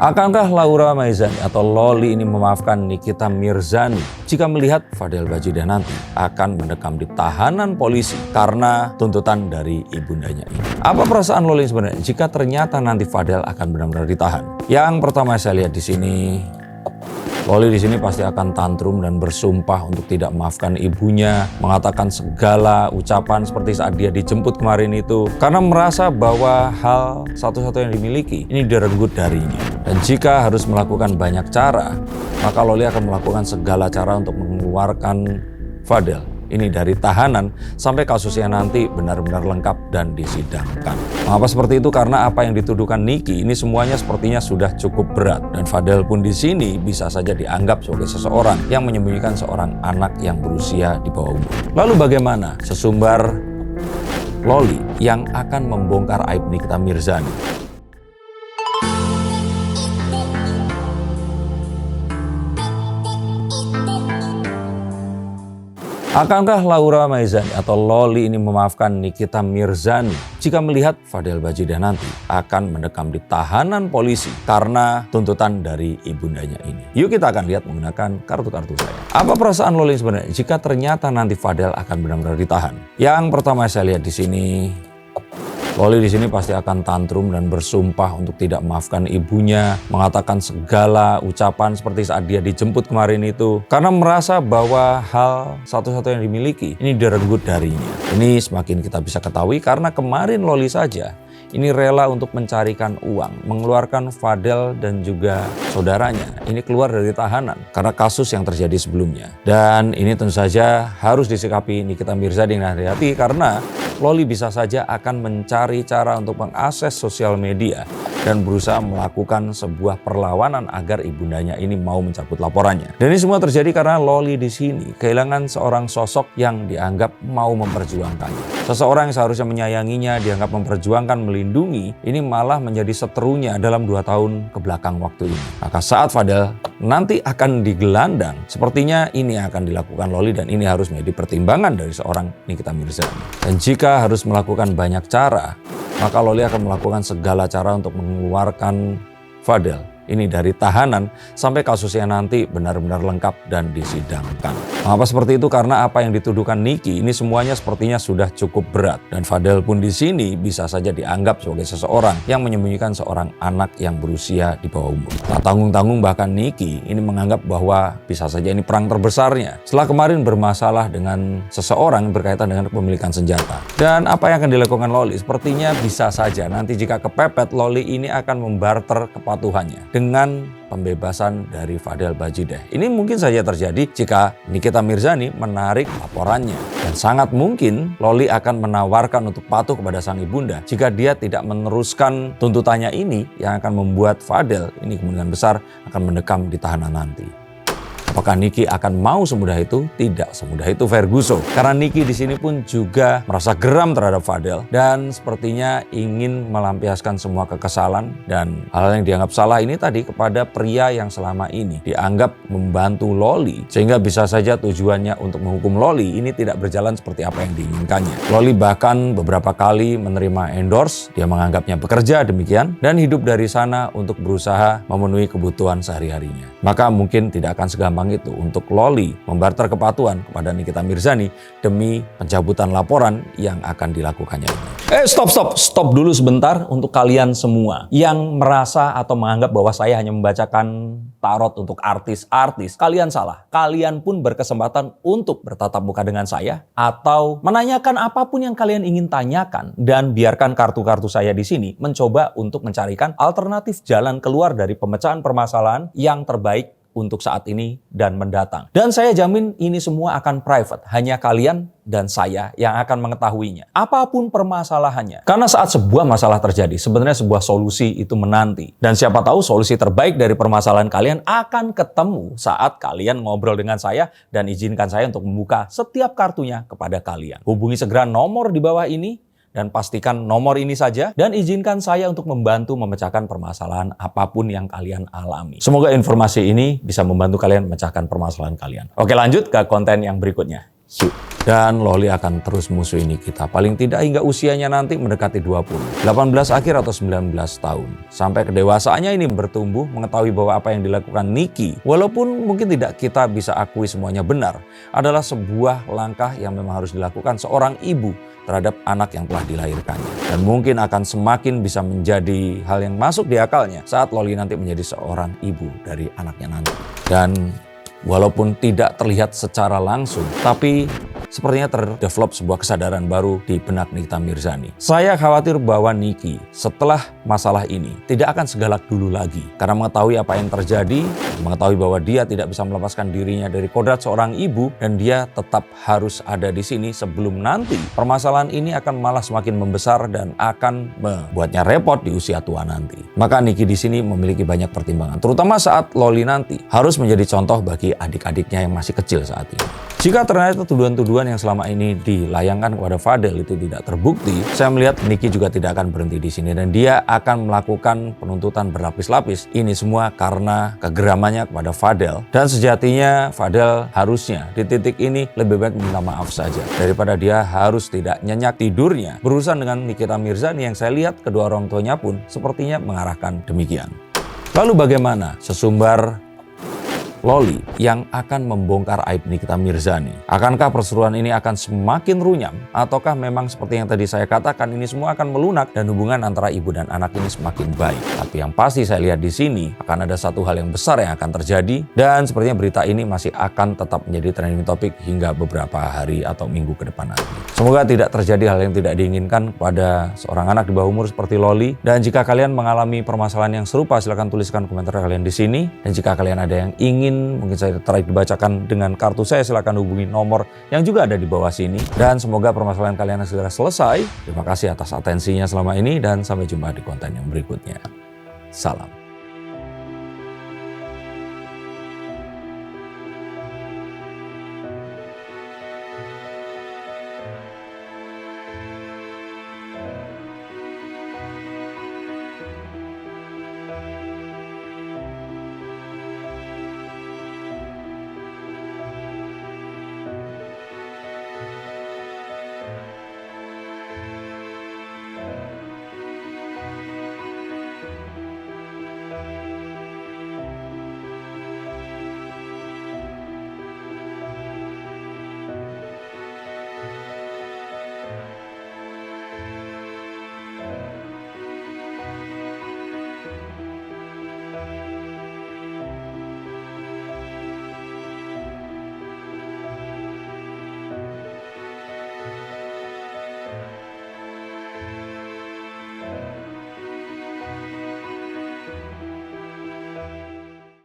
Akankah Laura Maizani atau Loli ini memaafkan Nikita Mirzani jika melihat Fadel Bajidah nanti akan mendekam di tahanan polisi karena tuntutan dari ibundanya ini? Apa perasaan Loli sebenarnya jika ternyata nanti Fadel akan benar-benar ditahan? Yang pertama saya lihat di sini, Loli di sini pasti akan tantrum dan bersumpah untuk tidak memaafkan ibunya, mengatakan segala ucapan seperti saat dia dijemput kemarin itu, karena merasa bahwa hal satu-satu yang dimiliki ini direnggut darinya. Dan jika harus melakukan banyak cara, maka Loli akan melakukan segala cara untuk mengeluarkan Fadel ini dari tahanan sampai kasusnya nanti benar-benar lengkap dan disidangkan. Mengapa seperti itu? Karena apa yang dituduhkan Niki ini semuanya sepertinya sudah cukup berat, dan Fadel pun di sini bisa saja dianggap sebagai seseorang yang menyembunyikan seorang anak yang berusia di bawah umur. Lalu bagaimana sesumbar Loli yang akan membongkar aib Nikita Mirzani? Akankah Laura Maizani atau Loli ini memaafkan Nikita Mirzani jika melihat Fadel Bajidah nanti akan mendekam di tahanan polisi karena tuntutan dari ibundanya ini? Yuk kita akan lihat menggunakan kartu-kartu saya. Apa perasaan Loli sebenarnya jika ternyata nanti Fadel akan benar-benar ditahan? Yang pertama saya lihat di sini, Loli di sini pasti akan tantrum dan bersumpah untuk tidak memaafkan ibunya, mengatakan segala ucapan seperti saat dia dijemput kemarin itu, karena merasa bahwa hal satu-satu yang dimiliki ini direnggut darinya. Ini semakin kita bisa ketahui karena kemarin Loli saja ini rela untuk mencarikan uang, mengeluarkan Fadel dan juga saudaranya ini keluar dari tahanan karena kasus yang terjadi sebelumnya. Dan ini tentu saja harus disikapi Nikita Mirzani dengan hati-hati karena Loli bisa saja akan mencari cara untuk mengakses sosial media dan berusaha melakukan sebuah perlawanan agar ibundanya ini mau mencabut laporannya. Dan ini semua terjadi karena Loli di sini kehilangan seorang sosok yang dianggap mau memperjuangkannya. Seseorang yang seharusnya menyayanginya, dianggap memperjuangkan, melindungi, ini malah menjadi seterunya dalam 2 tahun kebelakang waktu ini. Maka saat Fadel nanti akan digelandang, sepertinya ini akan dilakukan Loli dan ini harus menjadi pertimbangan dari seorang Nikita Mirzani. Dan jika harus melakukan banyak cara, maka Loli akan melakukan segala cara untuk mengeluarkan Fadel ini dari tahanan sampai kasusnya nanti benar-benar lengkap dan disidangkan. Mengapa seperti itu? Karena apa yang dituduhkan Niki ini semuanya sepertinya sudah cukup berat, dan Fadel pun di sini bisa saja dianggap sebagai seseorang yang menyembunyikan seorang anak yang berusia di bawah umur. Tak tanggung-tanggung bahkan Niki ini menganggap bahwa bisa saja ini perang terbesarnya setelah kemarin bermasalah dengan seseorang berkaitan dengan kepemilikan senjata. Dan apa yang akan dilakukan Loli? Sepertinya bisa saja nanti jika kepepet, Loli ini akan membarter kepatuhannya dengan pembebasan dari Fadel Bajidah. Ini mungkin saja terjadi jika Nikita Mirzani menarik laporannya. Dan sangat mungkin Loli akan menawarkan untuk patuh kepada sang ibunda jika dia tidak meneruskan tuntutannya ini yang akan membuat Fadel ini kemungkinan besar akan mendekam di tahanan nanti. Apakah Niki akan mau semudah itu? Tidak semudah itu Ferguson. Karena Niki di sini pun juga merasa geram terhadap Fadel dan sepertinya ingin melampiaskan semua kekesalan dan hal yang dianggap salah ini tadi kepada pria yang selama ini dianggap membantu Loli, sehingga bisa saja tujuannya untuk menghukum Loli ini tidak berjalan seperti apa yang diinginkannya. Loli bahkan beberapa kali menerima endorse, dia menganggapnya bekerja demikian dan hidup dari sana untuk berusaha memenuhi kebutuhan sehari-harinya. Maka mungkin tidak akan segampang itu untuk Loli membarter kepatuhan kepada Nikita Mirzani demi pencabutan laporan yang akan dilakukannya ini. Stop dulu sebentar untuk kalian semua yang merasa atau menganggap bahwa saya hanya membacakan tarot untuk artis-artis. Kalian salah. Kalian pun berkesempatan untuk bertatap muka dengan saya atau menanyakan apapun yang kalian ingin tanyakan, dan biarkan kartu-kartu saya di sini mencoba untuk mencarikan alternatif jalan keluar dari pemecahan permasalahan yang terbaik untuk saat ini dan mendatang. Dan saya jamin ini semua akan private. Hanya kalian dan saya yang akan mengetahuinya. Apapun permasalahannya. Karena saat sebuah masalah terjadi, sebenarnya sebuah solusi itu menanti. Dan siapa tahu solusi terbaik dari permasalahan kalian akan ketemu saat kalian ngobrol dengan saya dan izinkan saya untuk membuka setiap kartunya kepada kalian. Hubungi segera nomor di bawah ini dan pastikan nomor ini saja dan izinkan saya untuk membantu memecahkan permasalahan apapun yang kalian alami. Semoga informasi ini bisa membantu kalian memecahkan permasalahan kalian. Oke, lanjut ke konten yang berikutnya. Yuk. Dan Loli akan terus musuhi Nikita, paling tidak hingga usianya nanti mendekati 20, 18 akhir atau 19 tahun. Sampai kedewasaannya ini bertumbuh, mengetahui bahwa apa yang dilakukan Niki, walaupun mungkin tidak kita bisa akui semuanya benar, adalah sebuah langkah yang memang harus dilakukan seorang ibu terhadap anak yang telah dilahirkannya. Dan mungkin akan semakin bisa menjadi hal yang masuk di akalnya saat Loli nanti menjadi seorang ibu dari anaknya nanti. Dan walaupun tidak terlihat secara langsung, tapi sepertinya terdevelop sebuah kesadaran baru di benak Nikita Mirzani. Saya khawatir bahwa Niki setelah masalah ini tidak akan segalak dulu lagi. Karena mengetahui apa yang terjadi, mengetahui bahwa dia tidak bisa melepaskan dirinya dari kodrat seorang ibu, dan dia tetap harus ada di sini sebelum nanti permasalahan ini akan malah semakin membesar dan akan membuatnya repot di usia tua nanti. Maka Niki di sini memiliki banyak pertimbangan, terutama saat Loli nanti harus menjadi contoh bagi adik-adiknya yang masih kecil saat ini. Jika ternyata tuduhan-tuduhan yang selama ini dilayangkan kepada Fadel itu tidak terbukti, saya melihat Niki juga tidak akan berhenti di sini dan dia akan melakukan penuntutan berlapis-lapis. Ini semua karena kegeramannya kepada Fadel, dan sejatinya Fadel harusnya di titik ini lebih baik minta maaf saja daripada dia harus tidak nyenyak tidurnya berurusan dengan Nikita Mirzani yang saya lihat kedua orang tuanya pun sepertinya mengarahkan demikian. Lalu bagaimana sesumbar Loli yang akan membongkar aib Nikita Mirzani? Akankah perseteruan ini akan semakin runyam? Ataukah memang seperti yang tadi saya katakan, ini semua akan melunak dan hubungan antara ibu dan anak ini semakin baik? Tapi yang pasti saya lihat di sini akan ada satu hal yang besar yang akan terjadi, dan sepertinya berita ini masih akan tetap menjadi trending topik hingga beberapa hari atau minggu ke depan nanti. Semoga tidak terjadi hal yang tidak diinginkan pada seorang anak di bawah umur seperti Loli. Dan jika kalian mengalami permasalahan yang serupa, silahkan tuliskan komentar kalian di sini. Dan jika kalian ada yang ingin mungkin saya tertarik dibacakan dengan kartu saya, silakan hubungi nomor yang juga ada di bawah sini. Dan semoga permasalahan kalian segera selesai. Terima kasih atas atensinya selama ini dan sampai jumpa di konten yang berikutnya. Salam.